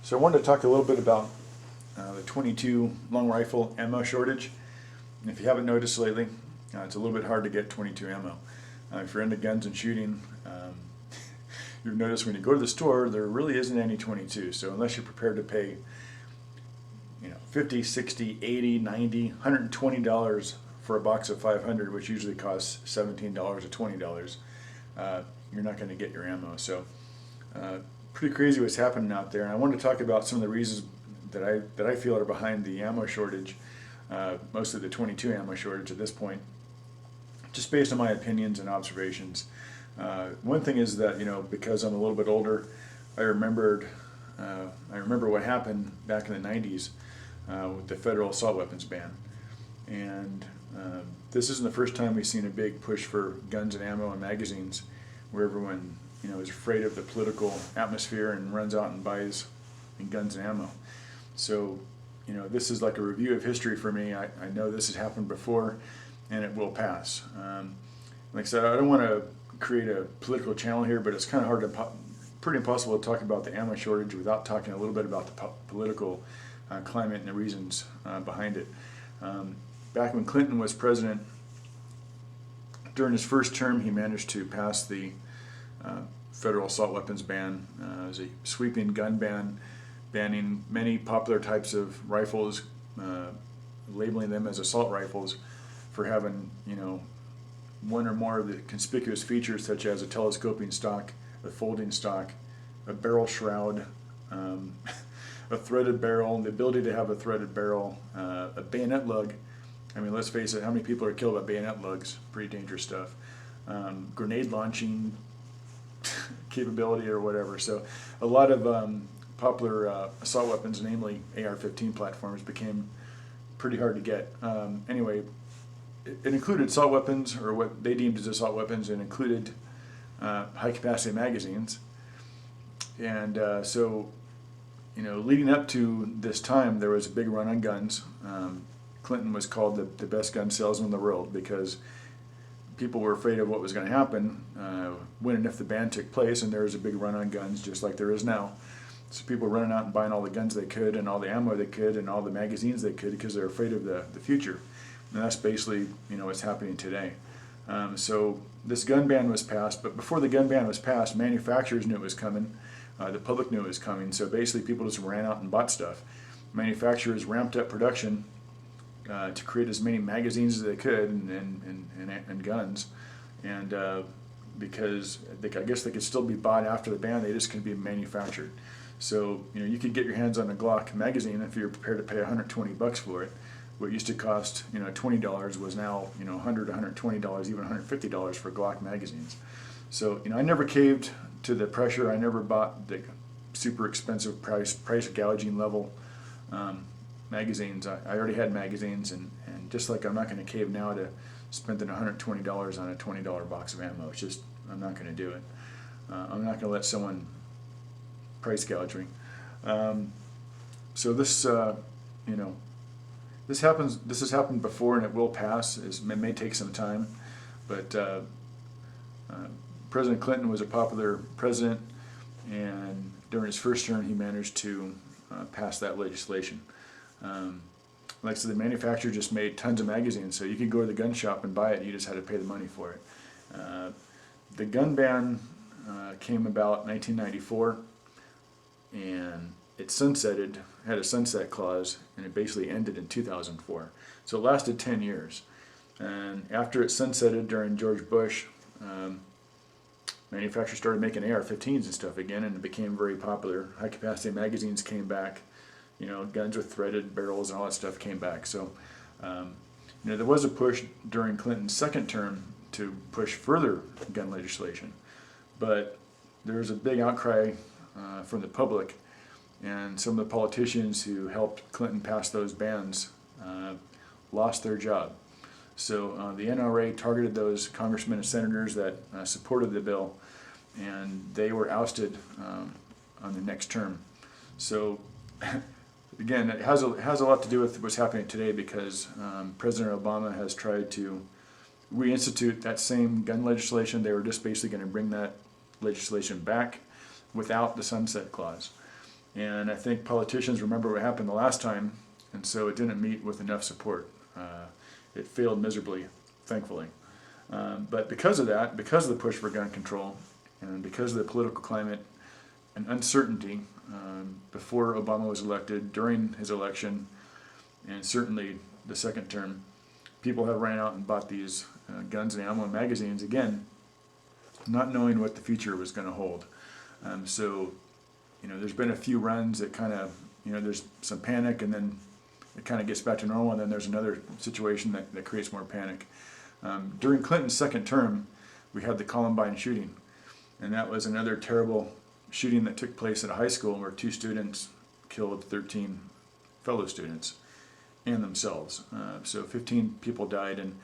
So I wanted to talk a little bit about the 22 long rifle ammo shortage. And if you haven't noticed lately, it's a little bit hard to get 22 ammo. If you're into guns and shooting, you've noticed when you go to the store, there really isn't any 22. So unless you're prepared to pay, 50, 60, 80, 90, $120 for a box of 500, which usually costs $17 or $20, you're not going to get your ammo. So pretty crazy what's happening out there. And I wanted to talk about some of the reasons that I feel are behind the ammo shortage, mostly the 22 ammo shortage at this point, just based on my opinions and observations. One thing is that, because I'm a little bit older, I remember what happened back in the 90s with the federal assault weapons ban. And this isn't the first time we've seen a big push for guns and ammo and magazines where everyone, is afraid of the political atmosphere and runs out and buys guns and ammo. So, this is like a review of history for me. I know this has happened before and it will pass. Like I said, I don't want to create a political channel here, but it's kind of hard pretty impossible to talk about the ammo shortage without talking a little bit about the political climate and the reasons behind it. Back when Clinton was president, during his first term, he managed to pass the federal assault weapons ban. It was a sweeping gun ban, banning many popular types of rifles, labeling them as assault rifles for having, one or more of the conspicuous features such as a telescoping stock, a folding stock, a barrel shroud, a threaded barrel, the ability to have a threaded barrel, a bayonet lug. I mean, let's face it, how many people are killed by bayonet lugs? Pretty dangerous stuff. Grenade launching capability or whatever. So a lot of popular assault weapons, namely AR-15 platforms, became pretty hard to get. Anyway, it included assault weapons, or what they deemed as assault weapons, and included high-capacity magazines. And so, leading up to this time, there was a big run on guns. Clinton was called the best gun salesman in the world because people were afraid of what was going to happen when and if the ban took place, and there was a big run on guns just like there is now. So people were running out and buying all the guns they could and all the ammo they could and all the magazines they could because they're afraid of the future. And that's basically what's happening today. So this gun ban was passed, but before the gun ban was passed, manufacturers knew it was coming. The public knew it was coming. So basically people just ran out and bought stuff. Manufacturers ramped up production to create as many magazines as they could and guns. And because I guess they could still be bought after the ban, they just couldn't be manufactured. So you could get your hands on a Glock magazine if you're prepared to pay $120 for it. What used to cost $20 was now $100, $120, even $150 for Glock magazines. So I never caved to the pressure. I never bought the super expensive price gouging level magazines. I already had magazines, and just like I'm not going to cave now to spending $120 on a $20 box of ammo. It's just I'm not going to do it. I'm not going to let someone price gouge me. So this this happens. This has happened before, and it will pass. It may take some time, but President Clinton was a popular president, and during his first term, he managed to pass that legislation. Like I said, the manufacturer just made tons of magazines, so you could go to the gun shop and buy it. You just had to pay the money for it. The gun ban came about in 1994, and it sunsetted, had a sunset clause, and it basically ended in 2004. So it lasted 10 years. And after it sunsetted during George Bush, manufacturers started making AR-15s and stuff again, and it became very popular. High-capacity magazines came back. Guns with threaded barrels and all that stuff came back. So, there was a push during Clinton's second term to push further gun legislation, but there was a big outcry from the public, and some of the politicians who helped Clinton pass those bans lost their job. So the NRA targeted those congressmen and senators that supported the bill, and they were ousted on the next term. So again, it has a lot to do with what's happening today because President Obama has tried to reinstitute that same gun legislation. They were just basically going to bring that legislation back without the sunset clause. And I think politicians remember what happened the last time, and so it didn't meet with enough support. It failed miserably, thankfully. But because of that, because of the push for gun control, and because of the political climate and uncertainty before Obama was elected, during his election, and certainly the second term, people have ran out and bought these guns and ammo and magazines, again, not knowing what the future was going to hold. So, there's been a few runs that kind of, there's some panic, and then it kind of gets back to normal, and then there's another situation that creates more panic. During Clinton's second term, we had the Columbine shooting, and that was another terrible shooting that took place at a high school where 2 students killed 13 fellow students and themselves. So 15 people died, and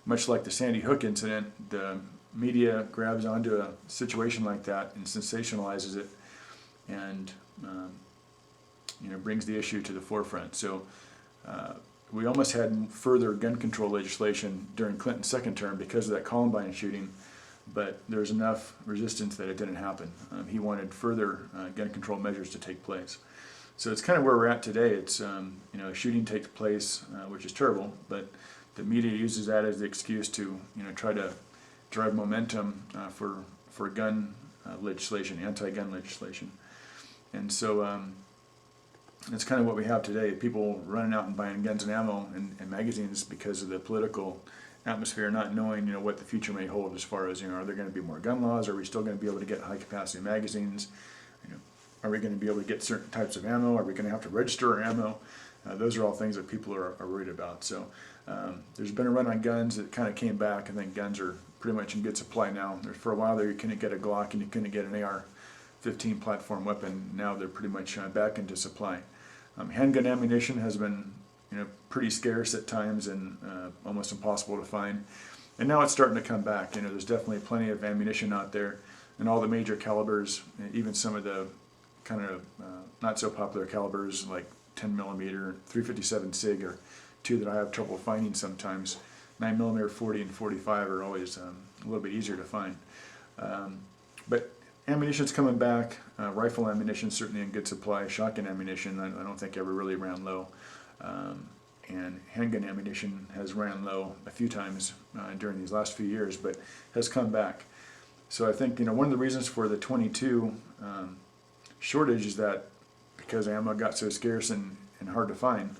much like the Sandy Hook incident, the media grabs onto a situation like that and sensationalizes it, and brings the issue to the forefront. So we almost had further gun control legislation during Clinton's second term because of that Columbine shooting, but there's enough resistance that it didn't happen. He wanted further gun control measures to take place. So it's kind of where we're at today. It's, a shooting takes place, which is terrible, but the media uses that as the excuse to, try to drive momentum for gun legislation, anti-gun legislation. And so it's kind of what we have today. People running out and buying guns and ammo and magazines because of the political atmosphere, not knowing, what the future may hold as far as, are there going to be more gun laws? Are we still going to be able to get high capacity magazines? Are we going to be able to get certain types of ammo? Are we going to have to register our ammo? Those are all things that people are worried about. So there's been a run on guns that kind of came back. I think guns are pretty much in good supply now. For a while there, you couldn't get a Glock and you couldn't get an AR-15 platform weapon. Now they're pretty much back into supply. Handgun ammunition has been, pretty scarce at times and almost impossible to find. And now it's starting to come back. There's definitely plenty of ammunition out there, and all the major calibers, even some of the kind of not so popular calibers like 10 millimeter, 357 SIG are 2 that I have trouble finding sometimes. 9 millimeter, 40 and 45 are always a little bit easier to find. But ammunition's coming back. Rifle ammunition certainly in good supply. Shotgun ammunition I don't think ever really ran low. And handgun ammunition has ran low a few times during these last few years, but has come back. So I think one of the reasons for the 22 shortage is that because ammo got so scarce and hard to find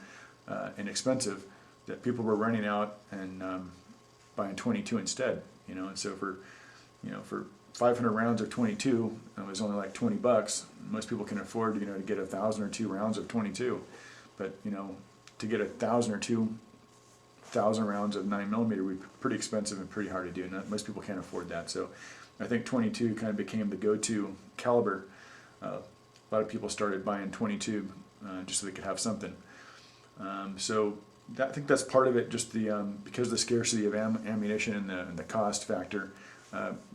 and expensive, that people were running out and buying 22 instead. And so for 500 rounds of 22, it was only like $20. Most people can afford to get 1,000 or 2 rounds of 22, but to get 1,000 or 2,000 rounds of 9 millimeter would be pretty expensive and pretty hard to do. Most people can't afford that. So I think 22 kind of became the go-to caliber. A lot of people started buying 22 just so they could have something. So I think that's part of it. Just the because of the scarcity of ammunition and the cost factor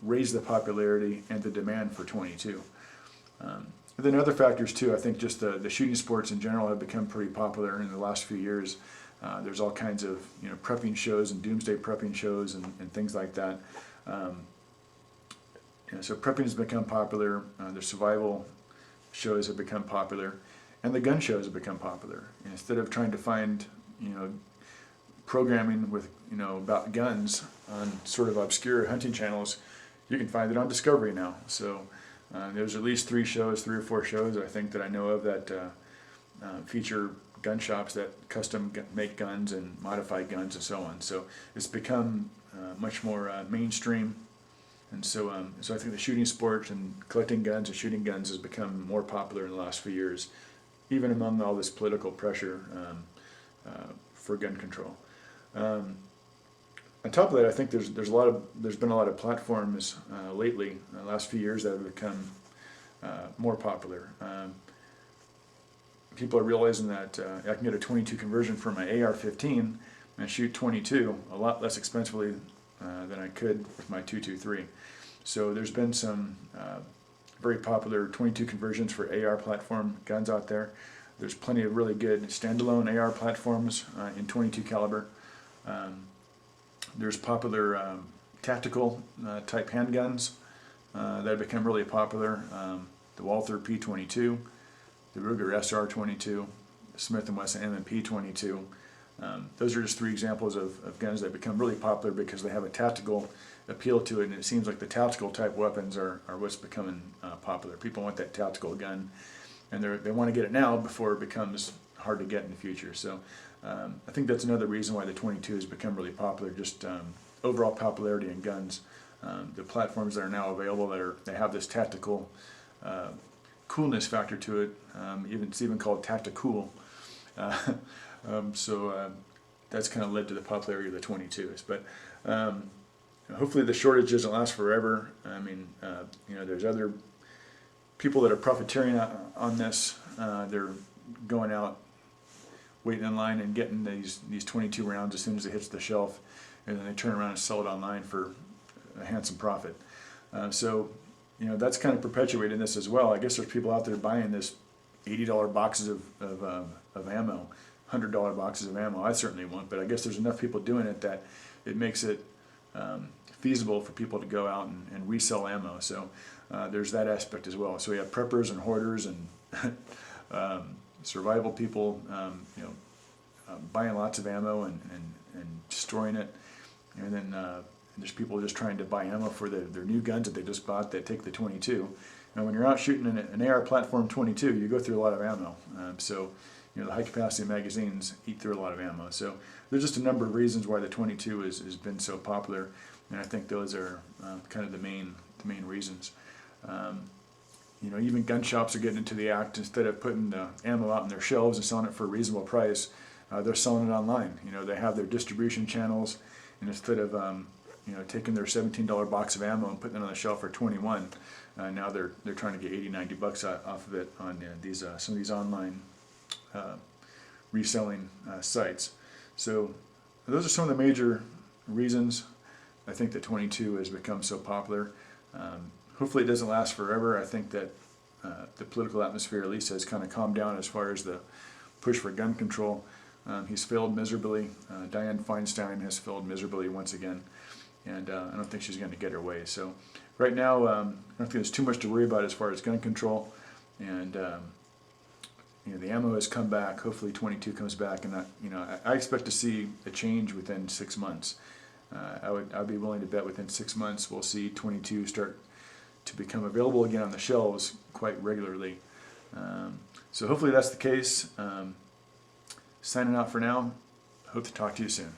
raised the popularity and the demand for 22. And then other factors too. I think just the shooting sports in general have become pretty popular in the last few years. There's all kinds of prepping shows and doomsday prepping shows and things like that. So prepping has become popular. The survival shows have become popular, and the gun shows have become popular. And instead of trying to find programming with about guns on sort of obscure hunting channels, you can find it on Discovery now. So there's at least 3 or 4 shows I think that I know of that feature gun shops that custom make guns and modify guns and so on. So it's become much more mainstream. And so I think the shooting sport and collecting guns and shooting guns has become more popular in the last few years, even among all this political pressure for gun control. On top of that, I think there's been a lot of platforms lately, in the last few years, that have become more popular. People are realizing that I can get a 22 conversion for my AR-15 and shoot 22 a lot less expensively than I could with my 223. So there's been some very popular 22 conversions for AR platform guns out there. There's plenty of really good standalone AR platforms in 22 caliber. There's popular tactical type handguns that have become really popular. The Walther P22. the Ruger SR22, Smith & Wesson M&P 22. Those are just three examples of guns that become really popular because they have a tactical appeal to it, and it seems like the tactical type weapons are what's becoming popular. People want that tactical gun, and they want to get it now before it becomes hard to get in the future. So I think that's another reason why the 22 has become really popular, just overall popularity in guns. The platforms that are now available they have this tactical coolness factor to it. It's even called Tacticool. That's kind of led to the popularity of the 22s. But hopefully the shortage doesn't last forever. I mean, there's other people that are profiteering on this. They're going out, waiting in line and getting these 22 rounds as soon as it hits the shelf, and then they turn around and sell it online for a handsome profit. That's kind of perpetuating this as well. I guess there's people out there buying this $80 boxes of ammo, $100 boxes of ammo. I certainly won't, but I guess there's enough people doing it that it makes it feasible for people to go out and resell ammo. So there's that aspect as well. So we have preppers and hoarders and survival people, buying lots of ammo and storing it, and then there's people just trying to buy ammo for their new guns that they just bought that take the 22. And when you're out shooting an AR platform 22, you go through a lot of ammo. The high capacity magazines eat through a lot of ammo. So there's just a number of reasons why the 22 has been so popular, and I think those are kind of the main reasons. Even gun shops are getting into the act. Instead of putting the ammo out on their shelves and selling it for a reasonable price, they're selling it online. They have their distribution channels, and instead of taking their $17 box of ammo and putting it on the shelf for $21, now they're trying to get $80-$90 off of it on some of these online reselling sites. So those are some of the major reasons I think that 22 has become so popular. Hopefully it doesn't last forever. I think that the political atmosphere at least has kind of calmed down as far as the push for gun control. He's failed miserably. Dianne Feinstein has failed miserably once again, and I don't think she's going to get her way. So right now, I don't think there's too much to worry about as far as gun control, and the ammo has come back. Hopefully 22 comes back, and I expect to see a change within 6 months. I'd be willing to bet within 6 months we'll see 22 start to become available again on the shelves quite regularly. So hopefully that's the case. Signing out for now. Hope to talk to you soon.